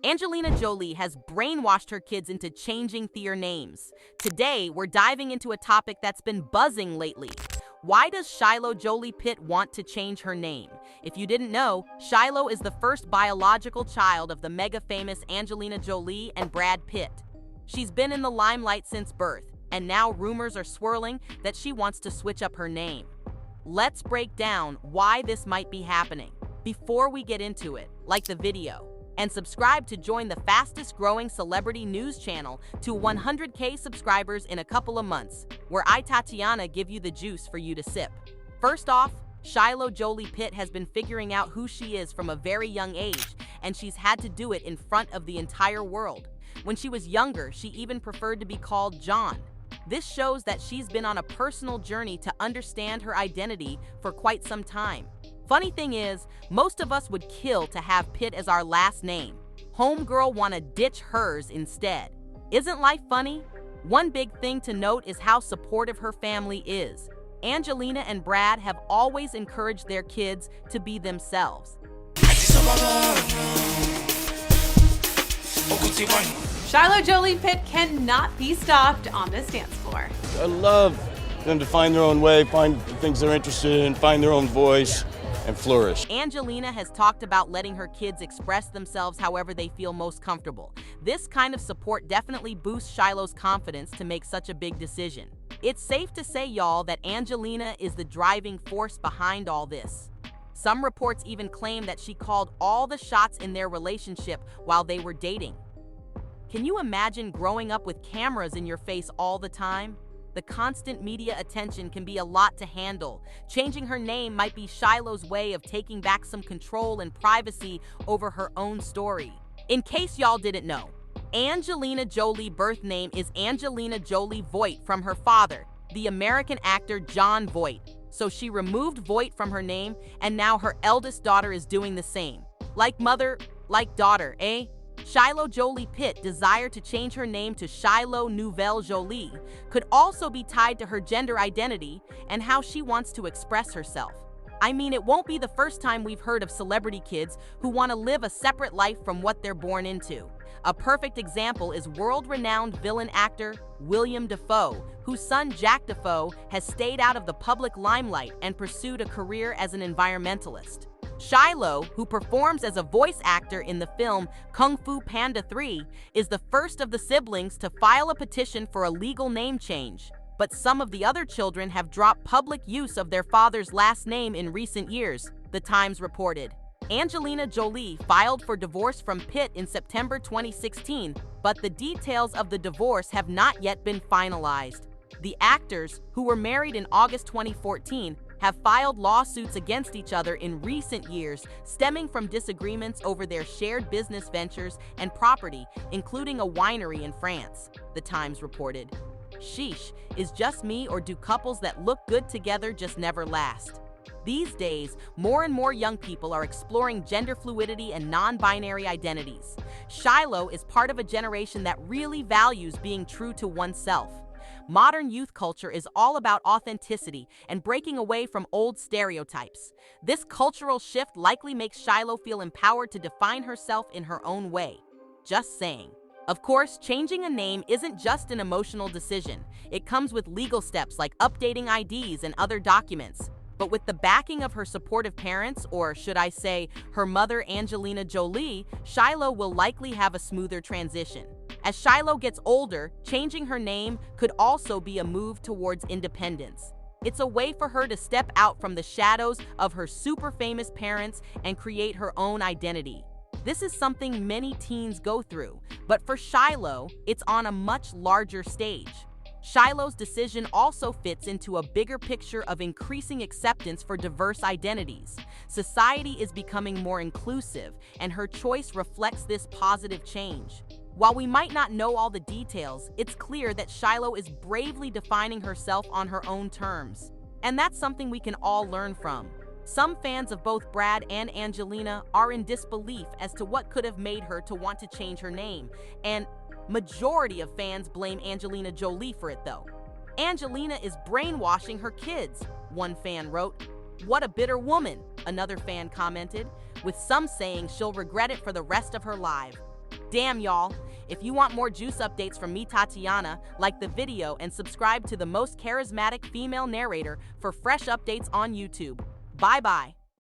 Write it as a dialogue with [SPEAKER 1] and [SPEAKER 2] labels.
[SPEAKER 1] Angelina Jolie has brainwashed her kids into changing their names. Today, we're diving into a topic that's been buzzing lately. Why does Shiloh Jolie-Pitt want to change her name? If you didn't know, Shiloh is the first biological child of the mega-famous Angelina Jolie and Brad Pitt. She's been in the limelight since birth, and now rumors are swirling that she wants to switch up her name. Let's break down why this might be happening. Before we get into it, like the video and subscribe to join the fastest growing celebrity news channel to 100K subscribers in a couple of months, where I, Tatiana, give you the juice for you to sip. First off, Shiloh Jolie-Pitt has been figuring out who she is from a very young age, and she's had to do it in front of the entire world. When she was younger, she even preferred to be called John. This shows that she's been on a personal journey to understand her identity for quite some time. Funny thing is, most of us would kill to have Pitt as our last name. Homegirl wanna ditch hers instead. Isn't life funny? One big thing to note is how supportive her family is. Angelina and Brad have always encouraged their kids to be themselves.
[SPEAKER 2] Shiloh Jolie-Pitt cannot be stopped on this dance floor.
[SPEAKER 3] I love them to find their own way, find the things they're interested in, find their own voice, and flourish.
[SPEAKER 1] Angelina has talked about letting her kids express themselves however they feel most comfortable. This kind of support definitely boosts Shiloh's confidence to make such a big decision. It's safe to say, y'all, that Angelina is the driving force behind all this. Some reports even claim that she called all the shots in their relationship while they were dating. Can you imagine growing up with cameras in your face all the time? The constant media attention can be a lot to handle. Changing her name might be Shiloh's way of taking back some control and privacy over her own story. In case y'all didn't know, Angelina Jolie's birth name is Angelina Jolie Voight from her father, the American actor Jon Voight. So she removed Voight from her name, and now her eldest daughter is doing the same. Like mother, like daughter, eh? Shiloh Jolie-Pitt's desire to change her name to Shiloh Nouvelle Jolie could also be tied to her gender identity and how she wants to express herself. I mean, it won't be the first time we've heard of celebrity kids who want to live a separate life from what they're born into. A perfect example is world-renowned villain actor William Dafoe, whose son Jack Dafoe has stayed out of the public limelight and pursued a career as an environmentalist. Shiloh, who performs as a voice actor in the film Kung Fu Panda 3, is the first of the siblings to file a petition for a legal name change. But some of the other children have dropped public use of their father's last name in recent years, The Times reported. Angelina Jolie filed for divorce from Pitt in September 2016, but the details of the divorce have not yet been finalized. The actors, who were married in August 2014, have filed lawsuits against each other in recent years, stemming from disagreements over their shared business ventures and property, including a winery in France, The Times reported. Sheesh, is just me, or do couples that look good together just never last? These days, more and more young people are exploring gender fluidity and non-binary identities. Shiloh is part of a generation that really values being true to oneself. Modern youth culture is all about authenticity and breaking away from old stereotypes. This cultural shift likely makes Shiloh feel empowered to define herself in her own way. Just saying. Of course, changing a name isn't just an emotional decision. It comes with legal steps like updating IDs and other documents. But with the backing of her supportive parents, or should I say, her mother Angelina Jolie, Shiloh will likely have a smoother transition. As Shiloh gets older, changing her name could also be a move towards independence. It's a way for her to step out from the shadows of her super famous parents and create her own identity. This is something many teens go through, but for Shiloh, it's on a much larger stage. Shiloh's decision also fits into a bigger picture of increasing acceptance for diverse identities. Society is becoming more inclusive, and her choice reflects this positive change. While we might not know all the details, it's clear that Shiloh is bravely defining herself on her own terms. And that's something we can all learn from. Some fans of both Brad and Angelina are in disbelief as to what could have made her to want to change her name, and majority of fans blame Angelina Jolie for it though. Angelina is brainwashing her kids, one fan wrote. What a bitter woman, another fan commented, with some saying she'll regret it for the rest of her life. Damn, y'all. If you want more juice updates from me, Tatiana, like the video and subscribe to the most charismatic female narrator for fresh updates on YouTube. Bye-bye.